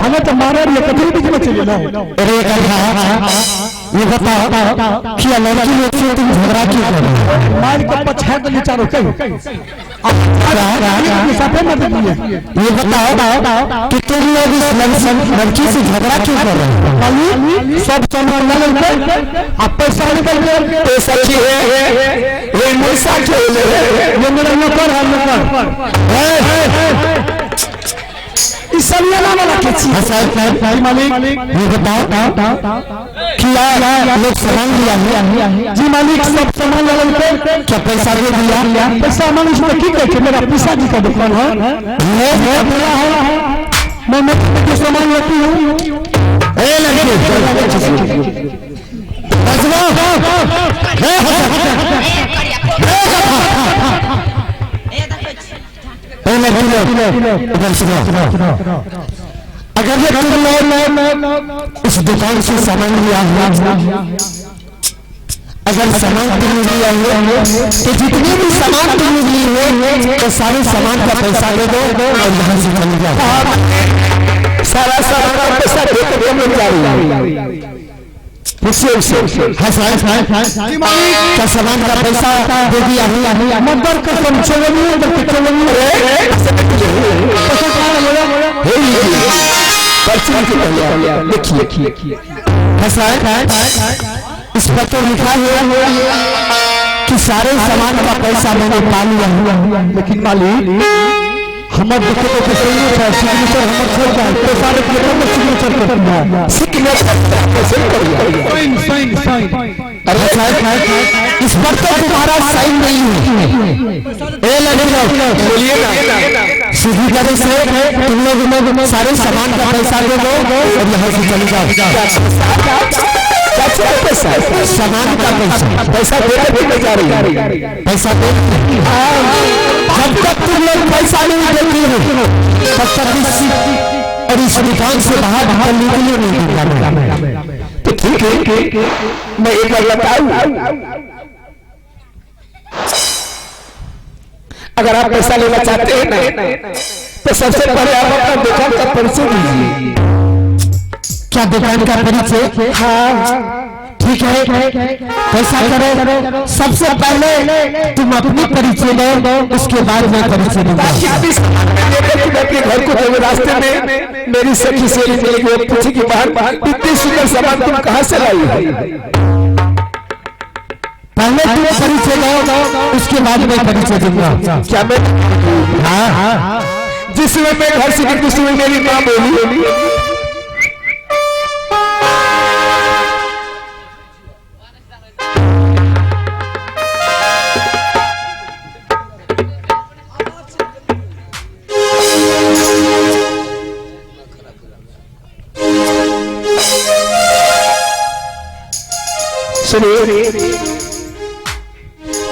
हमें तो मारा नहीं कभी बीच में चले ना। अरे ये बताओ कि लड़की लोग से तुम झगड़ा क्यों कर रहे हो? मार के पछाड़ के विचारो कहीं ये बताओ कि तुम लोग इस लड़की से झगड़ा क्यों कर रहे हो? सब सामान अब पैसा निकल गया। पैसा की है ये मुर्सा क्यों ले रहे हैं? ये मेरा नौकर है नौकर। इस सब ये नाम वाला किसी मालिक ये बताओ किया लोग सामान लिया जी मालिक सब सामान वाले क्या पैसा दे दिया? पैसा मालिक इसमें की कहते मेरा पिसा जी का दुकान है मैं सामान लेती हूँ। अगर ये तुम लोग इस दुकान से सामान लिया हुआ अगर सामान तुम लिया हुआ तो जितने भी सामान तुम लिए तो सारे सामान का पैसा दे दो और यहाँ से चल जाओ। सारा सामान का पैसा दे दो मिल जाएगा। क्या सामान का पैसा दे दिया? मदर कसम देखिए इस पर तो लिखा हुआ कि सारे सामान का पैसा मैंने पा लिया हुआ। लेकिन मालिक हमर देखे तो सिग्नेचर छोड़ जाए पैसा लेके तो सिग्नेचर करना साइन। अरे इस पर तो तुम्हारा साइन नहीं है। बोलिए ना सीधी तरह से तुम लोग सारे सामान का पैसा दे दो और यहाँ से चले जाओ। सामान का पैसा दे जा रही पैसा दे। जब तक तुम लोग पैसा नहीं देती हो तब तक और इस दुकान से बाहर निकलिए नहीं देगा। तो ठीक है मैं एक बार बताऊं, अगर आप पैसा लेना चाहते हैं ना तो सबसे पहले आप अपना दुकान का परिचय दीजिए। क्या दुकान का परिचय? हाँ ठीक है पैसा करो। सबसे पहले तुम अपनी परिचय दो उसके बाद मैं परिचय दूंगा। अपने घर को जब रास्ते में मेरी सखी से मिलेगी वो पूछे कि बाहर इतनी सुंदर सामान तुम कहाँ से लाई? पहले तुम परिचय दो उसके बाद मैं परिचय दूंगा। क्या मैं? हाँ जिसमें मैं घर से निकली उसमें मेरी माँ बोली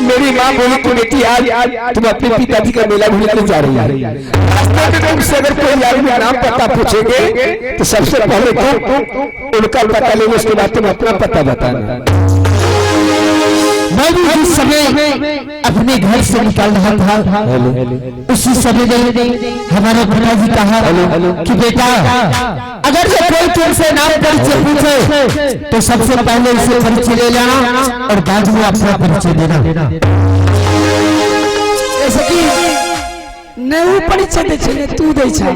मेरी माँ बोली कि बेटी आज तुम अपने पिताजी का मेला घूमने जा रही है। रास्ते में तुमसे अगर कोई आदमी नाम पता पूछेंगे तो सबसे पहले तो उनका पता लेंगे उसके बाद तुम अपना पता बताना। मैं भी जिस समय अपने घर से निकल रहा था उसी समय हमारे पिताजी कहा कि बेटा अगर जो कोई तुमसे नाम परिचय पूछे तो सबसे पहले उसे परिचय ले लेना और बाद में अपना परिचय देना। जैसे कि नऊ परिचय दे छे तू दे छे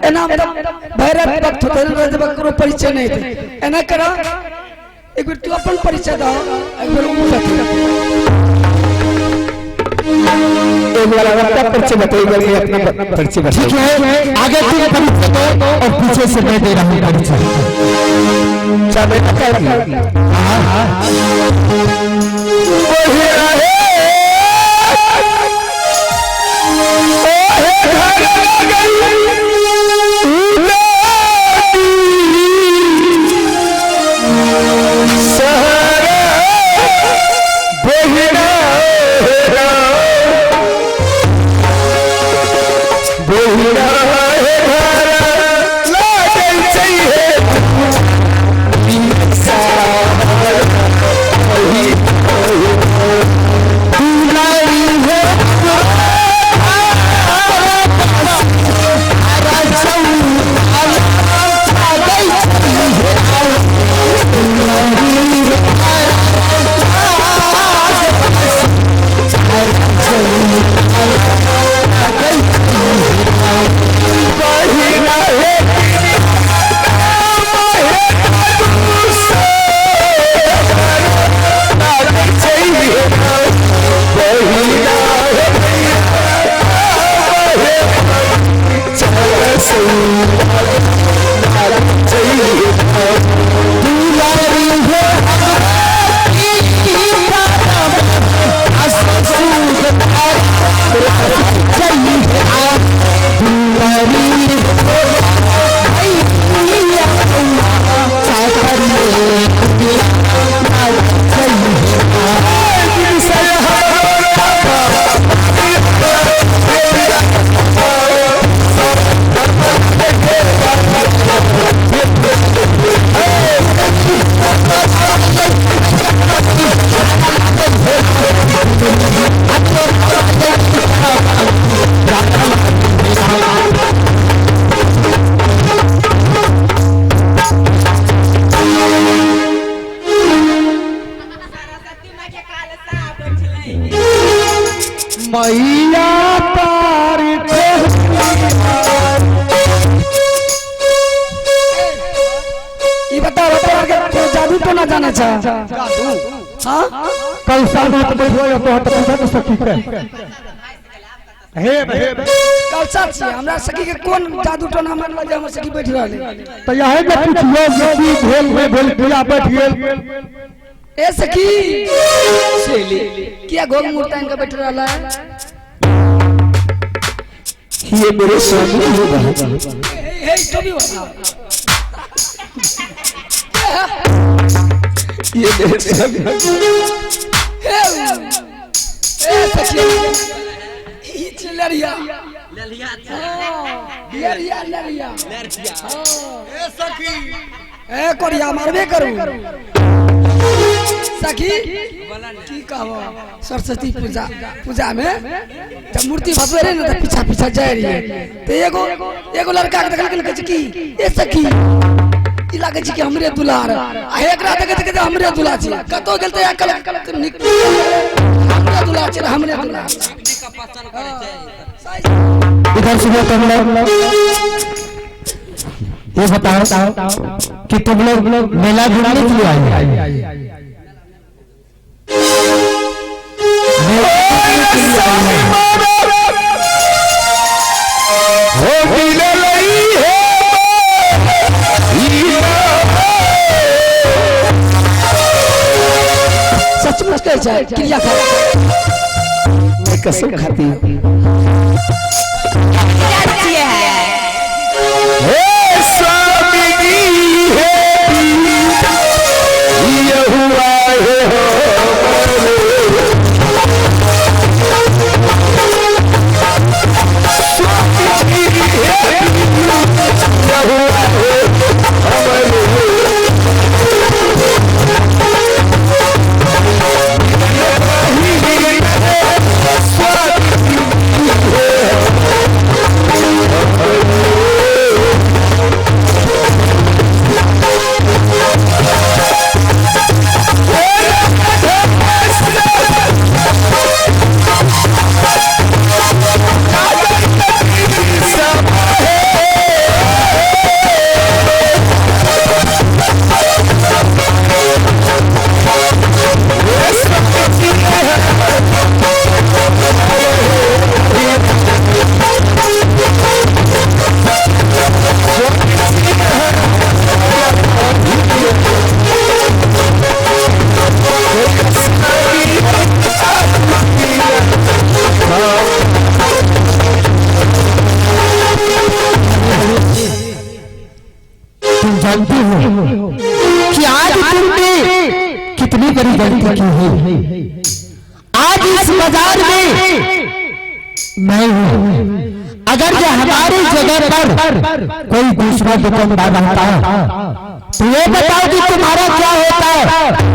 एना भैरव भक्त होते न करो परिचय नहीं दे एना करा एक बार तू अपन परिचय दो एक बार एक बार अपना परिचय बताइए मैं अपना परिचय बता। ठीक है आगे तुम परिचय दो और पीछे से मैं दे रहा हूँ परिचय। चलो मैया तार ये बताओ तो जादू तो ना जाना चाह हाँ कल साल में तो बैठो तो पूछा तो सखी के हे कल साल से हमरा सखी के कौन जादू टोना मन लग जा हम सखी बैठ रहले तो यही में पूछियो सखी भेल पूजा बैठ गेल ए सखी सेली क्या गोग मूर्ता इनका बैठ रहला ये मेरे स्वामी होगा हे तो भी होगा ये मेरे स्वामी ए सखी ये चिलरिया लरिया लरिया ए सखी ए कोरिया मारबे करू सखी की कहो सरस्वती पूजा में जब मूर्ति भसवे ना तो पीछा पीछा जाए रही तो एगो लड़का के देखल के की ए सखी ई लागे छी कि हमरे दुलार आ एकरा देखे देखे हमरे दुलार छी कतो गेल त कल हमरे दुलार छी हमरे दुलार का पहचान करे छै इधर से तुम लोग ये बताओ कि तुम लोग मेला घूमने के लिए आए सचमुच कह जाए क्रिया कर मैं कसम खाती हूँ जानती हो कि आज तुमने कितनी बड़ी गलती की है। आज इस बाजार में मैं हूँ, अगर ये हमारी जगह पर कोई दूसरा दुकानदार रहता तो ये बताओ कि तुम्हारा क्या होता है।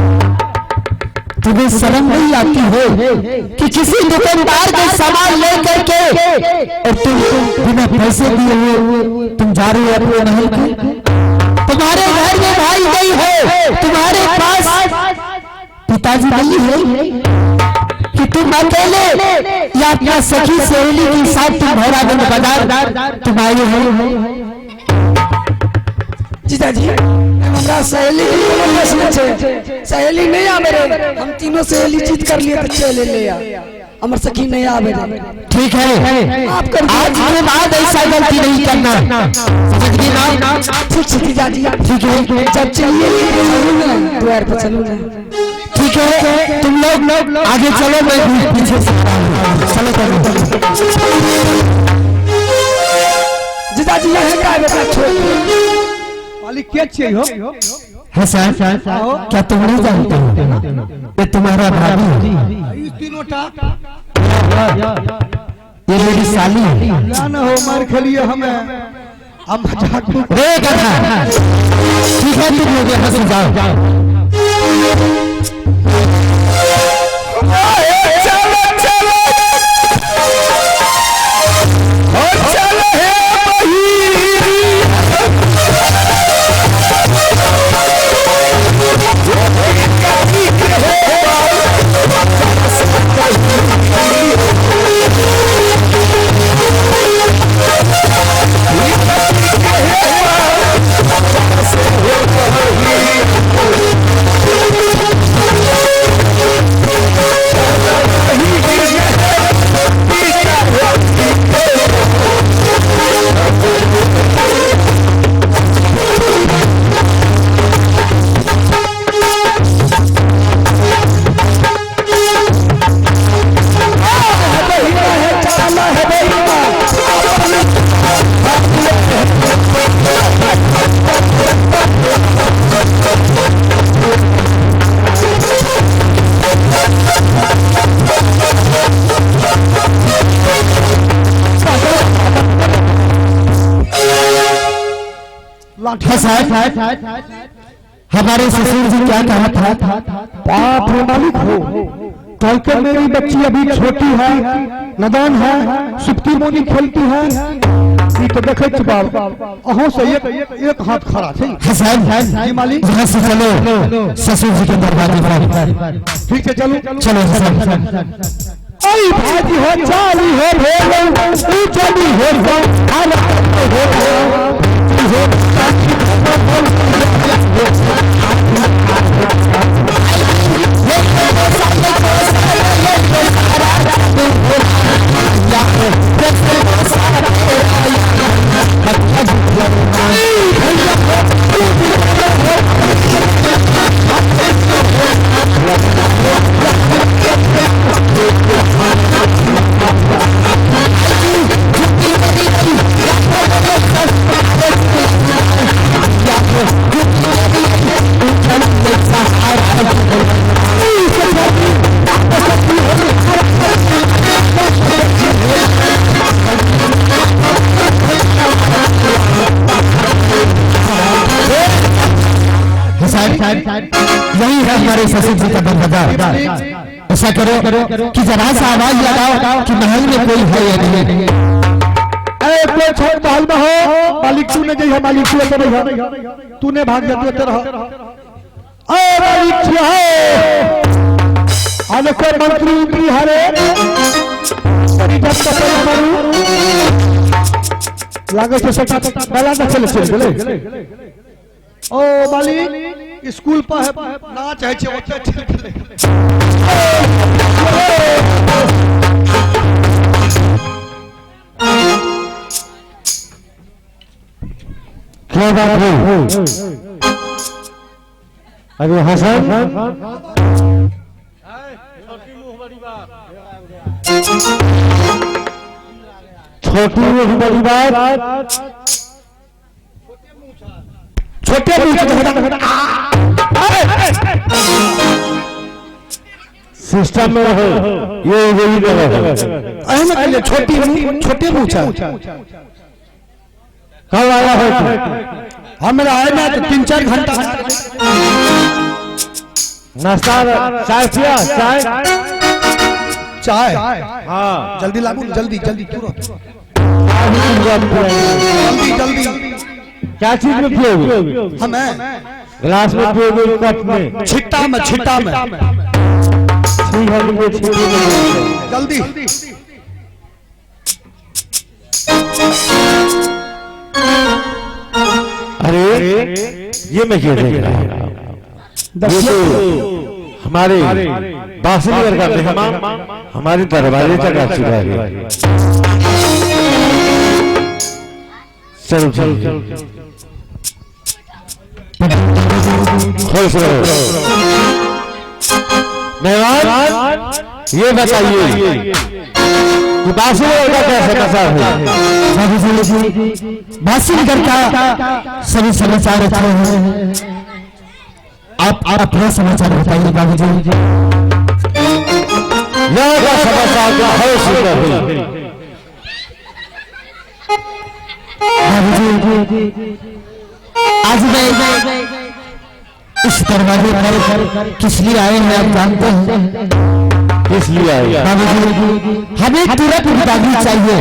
तुम्हें शर्म नहीं आती है कि किसी दुकानदार के सामान ले करके और तुम बिना पैसे दिए हुए तुम जा रहे हो अपने महल की। तुम्हारे घर में भाई नहीं है, तुम्हारे पास पिताजी नहीं है कि तुम अकेले या अपना सखी सहेली के साथ तुम भैरागंज बाजार तुम आए हो। जीजाजी हमरा सहेली के कोनो प्रश्न छे, सहेली नहीं आ मेरे, हम तीनों सहेली जीत कर लिए तो चले ले आ। अमर सखी नहीं आवे। ठीक है, आप कर आज के बाद ऐसा गलती नहीं करना, समझ गई ना? ठीक है जीजाजी, ठीक है, जब चाहिए द्वार पर चलूंगा। ठीक है, तुम लोग आगे चलो, मैं पीछे से चलो। जीजाजी यहाँ का बेटा छोड़ मालिक क्या चाहिए हो? है सर, क्या तुम नहीं जानते हो ये तुम्हारा भाभी है? इस तीनों टा ये मेरी साली है। ना हो मार खलिए हमें, हम मजाक में। ठीक है, तुम लोग यहाँ से जाओ। हमारे ससुर जी क्या कहा था? पाप है मालिक हो, कल के मेरी बच्ची अभी छोटी है, नदान है, सुप्ती मोनी खेलती है, ये तो देखे बाप अहों से एक हाथ खड़ा थे। जी मालिक, यहाँ से चलो ससुर जी के दरवाजे पर। ठीक है, चलो चलो हसन। आई भाजी हो, चाली हो, चली यही है हमारे ससुर जी का दरवाजा। ऐसा करो कि जरा सा आवाज लगाओ कि महल में कोई है या नहीं। कोई छोड़ महल में हो, मालिक तूने जई है, मालिक तूने भाग जाते तेरा मालिक आने कोई मंत्री उतरी हरे लागे से सटा बेला ना चले ओ मालिक स्कूल पर नाच है ओते चले क्या बात है? अरे हसन छोटी मुंह बड़ी बात, छोटे सिस्टम में हो ये वही है छोटी मुंह छोटे मुंह कब आया हो? हमारा आए ना तो 3-4 घंटा नाश्ता चाय पिया? चाय हाँ जल्दी लागू, जल्दी तुरंत जल्दी क्या चीज में पियोगे? हमें गिलास में पियोगे, कप में? छिट्टा में ठीक है, जल्दी अरे ये मैं क्यों देख रहा हूँ? हमारे बासुलीगढ़ का मेहमान हमारे दरबारे तक आ चुका है। चलो चलो खुश रहो। मेहमान ये बताइए कि बासुलीगढ़ का क्या समाचार है? बासुलीगढ़ का सभी समाचार अच्छे हैं। आप अपना समाचार बताइए बाबूजी। यहाँ का समाचार तो बहुत सुंदर है बाबूजी। आज मैं इस दरवाजे पर किस लिए आए हैं आप जानते हैं? किस लिए आए बाबूजी? हमें तुरंत बिदागरी चाहिए।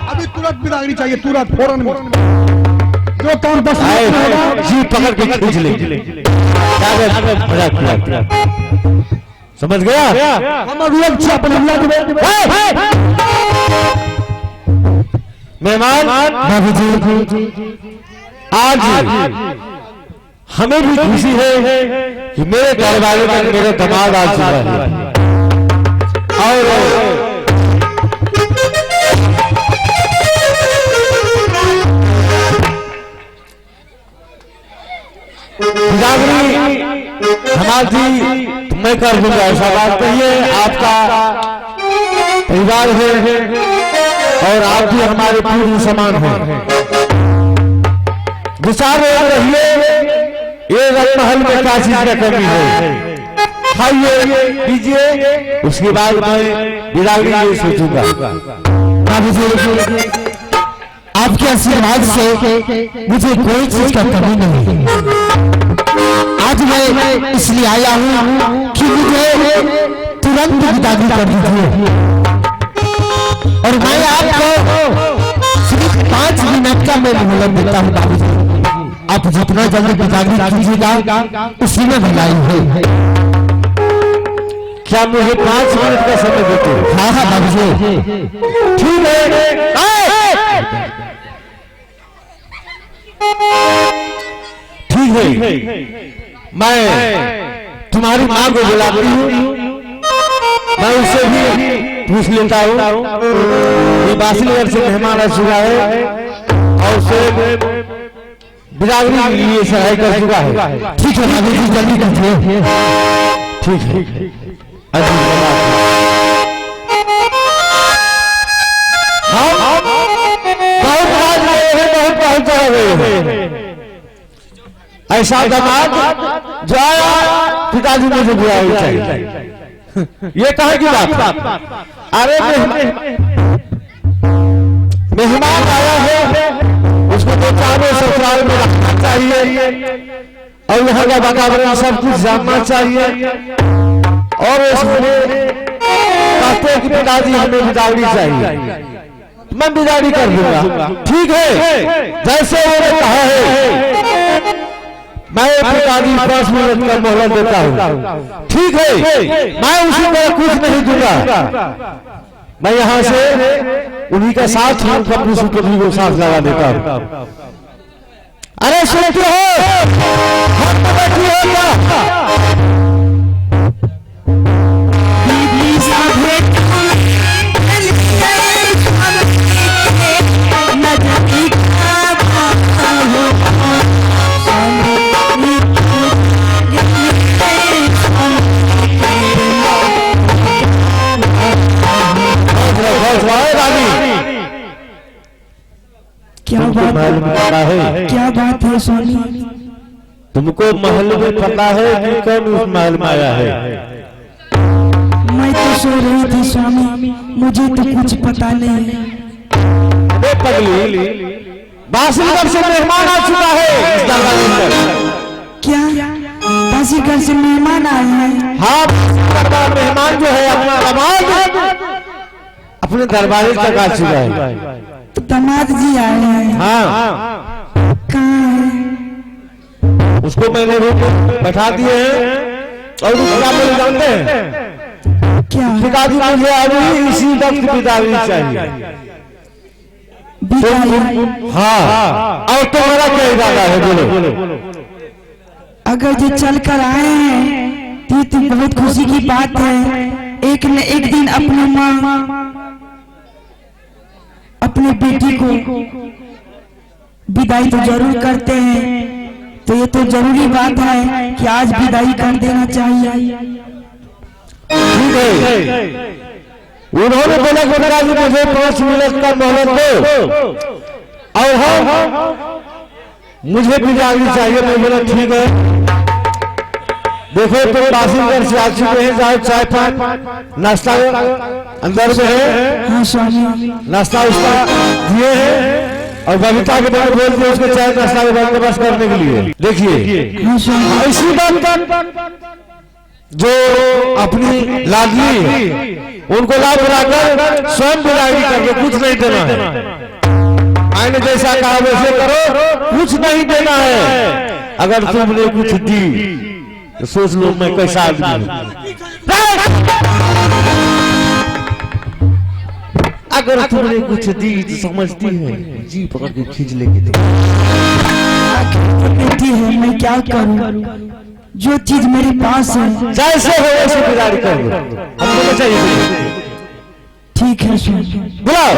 अभी तुरंत बिदागरी चाहिए, तुरंत फौरन में। जो काम 10 आए मिनट में होगा जी पकड़ के खींच ले। समझ गया? हम मेहमान बाबूजी आज हमें भी खुशी है कि मेरे दरबार में मेरे दामाद आ चुका है और बिदागरी हमारी मैं कर दूंगा, ऐसा बात नहीं है। आपका परिवार है और आप भी हमारे पूर्व समान हैं। विचार रहिए ये महल में क्या चीज की कमी है, खाइए पीजिए, उसके बाद मैं बिदागरी ये सोचूंगा। बाबूजी आपके आशीर्वाद से मुझे कोई चीज का कमी नहीं। आज मैं इसलिए आया हूँ कि मुझे तुरंत बिदागरी कर दीजिए और मैं आपको सिर्फ 5 मिनट का मैं मोहलत देता हूँ बाबूजी। आप जितना जल्दी बिदागरी कीजिएगा उसी में भलाई है। क्या मुझे 5 मिनट का समय देते हो? हाँ हाँ बाबूजी ठीक है। ठीक है, मैं तुम्हारी माँ को बुलाती हूँ, मैं उससे भी पूछ लेता हूँ कि बासुलीगढ़ से मेहमान आ चुका है और उसे बिदागरी के लिए सहाय कर चुका है। ठीक है बाबूजी जल्दी कीजिए। ठीक है अजीब हम बहुत आज गए हैं, बहुत पहुंचा गए हैं। ऐसा दामाद जो आया पिताजी मुझे बुलाया चाहिए। ये कहाँ की बात? अरे मेहमान आया है, उसको तो चारों ससुराल में रखना चाहिए और यहाँ का वातावरण सब कुछ जानना चाहिए और उसमें कहते हैं कि पिताजी हमें बिदागरी चाहिए, मैं बिदागरी कर दूंगा। ठीक है, जैसे उन्होंने कहा है मैं पिताजी 5 मिनट का मोहलत देता हूँ। ठीक है, मैं उसी तरह कुछ नहीं दूंगा, मैं यहाँ से उन्हीं का साथ अपनी सुपुत्री को साथ लगा देता हूँ। अरे सुनते हो हम तो बैठी हो क्या? क्या बात है स्वामी? तुमको महल में पता है कि कौन उस महल में आया है? मैं तो सो रही थी स्वामी, मुझे तो कुछ पता नहीं है। पगली बासुलीगढ़ से मेहमान आ चुका है इस दरबार में। क्या बासुलीगढ़ से मेहमान आए हैं? हाँ, दरबार मेहमान जो है अपना दामाद अपने दरबार तक आ चुका है। दामाद जी आए हैं? हाँ, कहाँ है? उसको मैंने रूम में बैठा दिए हैं और क्या मुझे जानते हैं? क्या पिताजी मुझे अभी इसी वक्त बिदागरी चाहिए। विदाई। हाँ, और तुम्हारा क्या इरादा है, बोलो। अगर जो चल कर आए हैं तो बहुत खुशी की बात है। एक न एक दिन अपनी माँ अपने बेटी को विदाई तो जरूर करते हैं, तो ये तो जरूरी बात है कि आज विदाई कर देना चाहिए। ठीक है, उन्होंने बोला कि मुझे 5 मिनट का मोहलत दो और हाँ मुझे विदाई चाहिए। मैं बोला ठीक है, देखो तो बासीगर से आ चुके हैं, जाओ चाय पान नाश्ता अंदर में है। हाँ स्वामी, नाश्ता उसका दिए हैं और बबीता के बारे बोल दिए उसको चाय नाश्ता का बंदोबस्त करने के लिए। देखिए हाँ स्वामी, इसी बात जो अपनी लाडली उनको लाभ बुलाकर स्वयं विदाई करके कुछ नहीं देना है। मैंने जैसा कहा वैसे करो, कुछ नहीं देना है। अगर तुमने कुछ दी तो सोच लो मैं कैसा आदमी हूं। अगर तुमने कुछ दी तो समझती है जी पकड़ के खींच लेगी। बेटी है, मैं क्या करूं? जो चीज मेरे पास है जैसे हो वैसे विदाई कर दो, हमको चाहिए। ठीक है स्वामी। बुलाओ।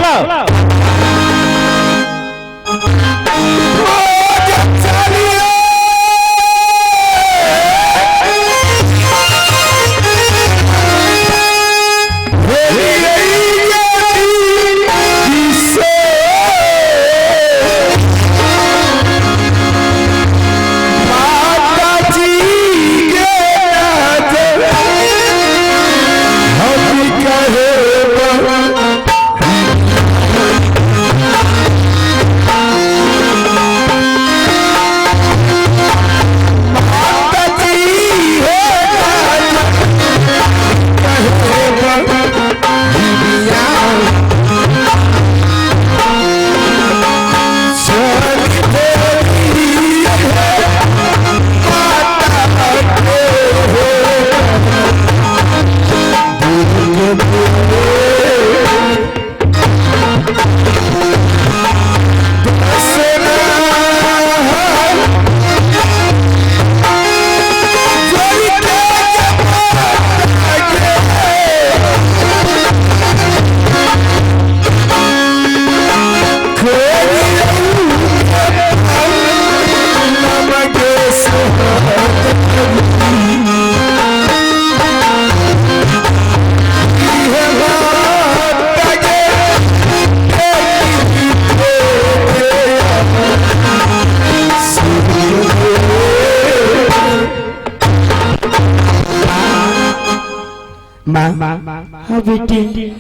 हाँ बेटी,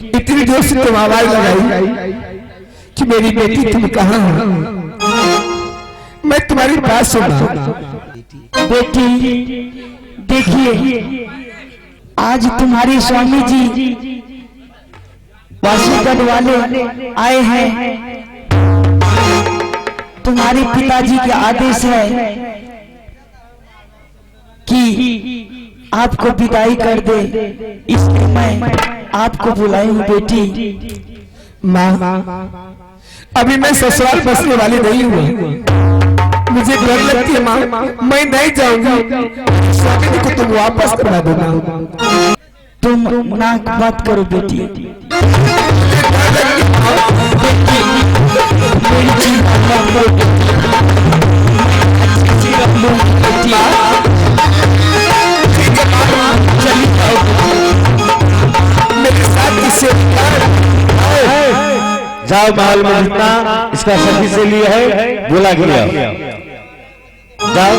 इतनी देर से तुम आवाज लगाई कि मेरी बेटी तुम कहाँ हो? मैं तुम्हारी बात सुना। बेटी देखिए, आज तुम्हारे स्वामी जी वासीगढ़ वाले आए हैं। तुम्हारे पिताजी के आदेश है कि आपको विदाई कर दे, इसलिए मैं आपको बुलाई हूँ बेटी। माँ, अभी मैं ससुराल बसने वाली नहीं हूँ, मुझे डर लगती है माँ, मैं नहीं जाऊंगी। स्वामी जी को तुम वापस करा देना। तुम नाक बात करो बेटी। मेरे साथ किसे जाओ महल में जितना इसका सखी से लिया है बुला के लाओ। जाओ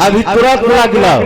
अभी तुरंत बुला के लाओ।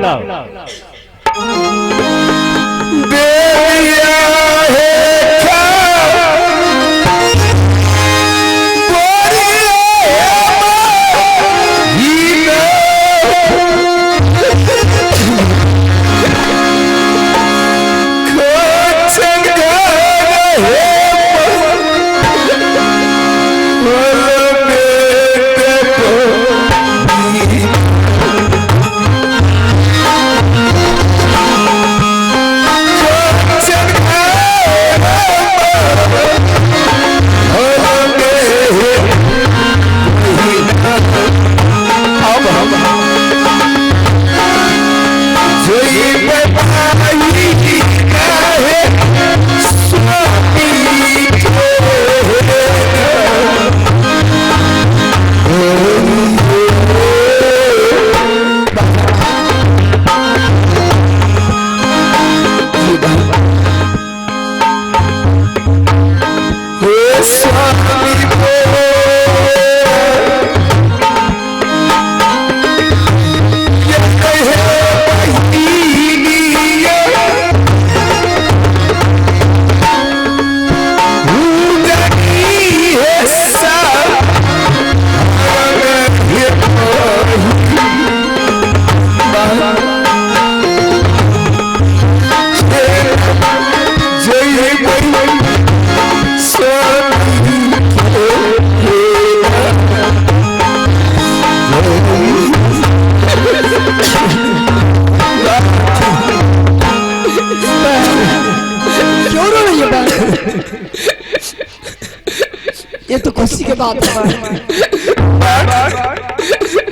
ये तो खुशी की बात है।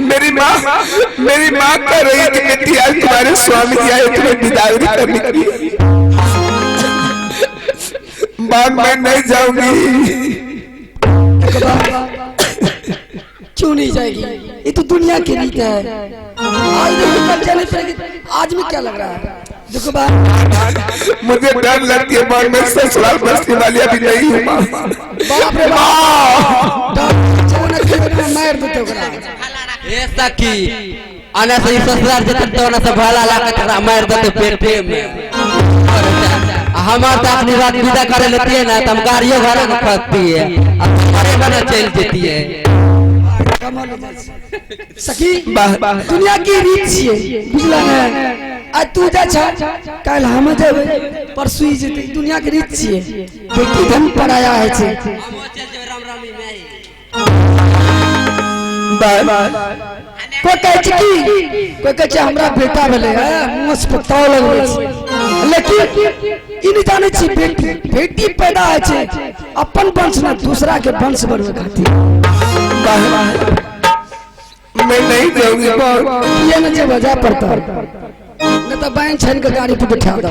मेरी माँ कह रही थी बेटी आज तुम्हारे स्वामी जी आए तुम्हें बिदाई करने के लिए। माँ मैं नहीं जाऊंगी। क्यों नहीं जाएगी? ये तो दुनिया की रीत है। आज नहीं कल जाने पड़ेगी। आज में क्या लग रहा है? देखो बात, मुझे डर लगती है माँ, मैं ससुराल बसने वाली अभी नहीं हूँ माँ। बाप रे बाप, मार देते हो ये सखी आना से ससुराल से तो ना सब भला ला के मार देते पेटे में। हमार तो अपनी रात विदा करे लेती है ना, तब गाड़ियों घर में फंसती है, अब हमारे बना चल देती है। सखी दुनिया की रीत है, बुझला ना? आज तू जा छ, कल हम जेबे, परसों ही जेते। दुनिया की रीत है। बेटी धन पर आया है छे। कोई कहे कि हमरा बेटा भेले है, मुंह से पताव लगवे छै। लेकिन इन जाने छी बेटी पैदा है छे अपन वंश ना दूसरा के वंश बढ़वे खातिर। मैं नहीं जाऊंगी माँ। ये न जे वजह पड़ता न तो बैंक छन के गाड़ी पे बैठा दो।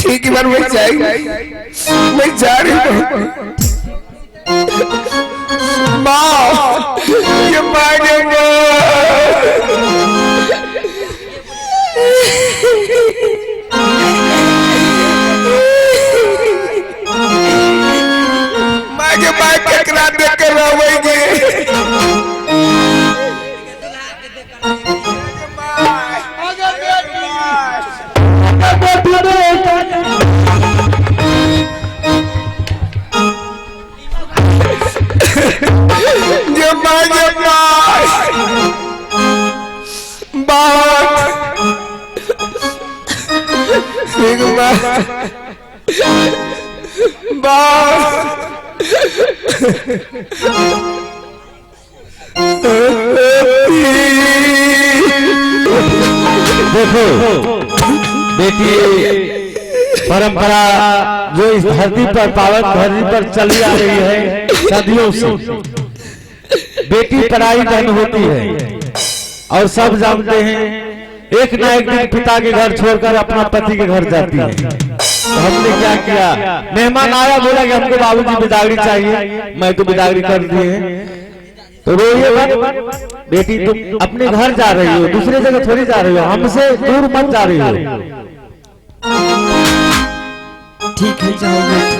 ठीक है मैं जाएगी, मैं जा रही हूँ माँ। ये मांगे मांगे केकरा देख के रोवेंगे देखो बेटी, परंपरा जो इस धरती पर पावन धरती पर चली आ रही है सदियों से, बेटी पराई बहन होती है और सब जानते हैं एक न एक दिन पिता के घर छोड़कर अपना पति के घर जाती है। तो हमने क्या किया, मेहमान आया, बोला कि हमको बाबूजी बिदागरी चाहिए, मैं तो बिदागरी कर दी है। तो रोइए मत बेटी, तुम अपने घर जा रही हो, दूसरे जगह थोड़ी जा रही हो, हमसे दूर मत जा रही हो। ठीक है, जाओ बेटी।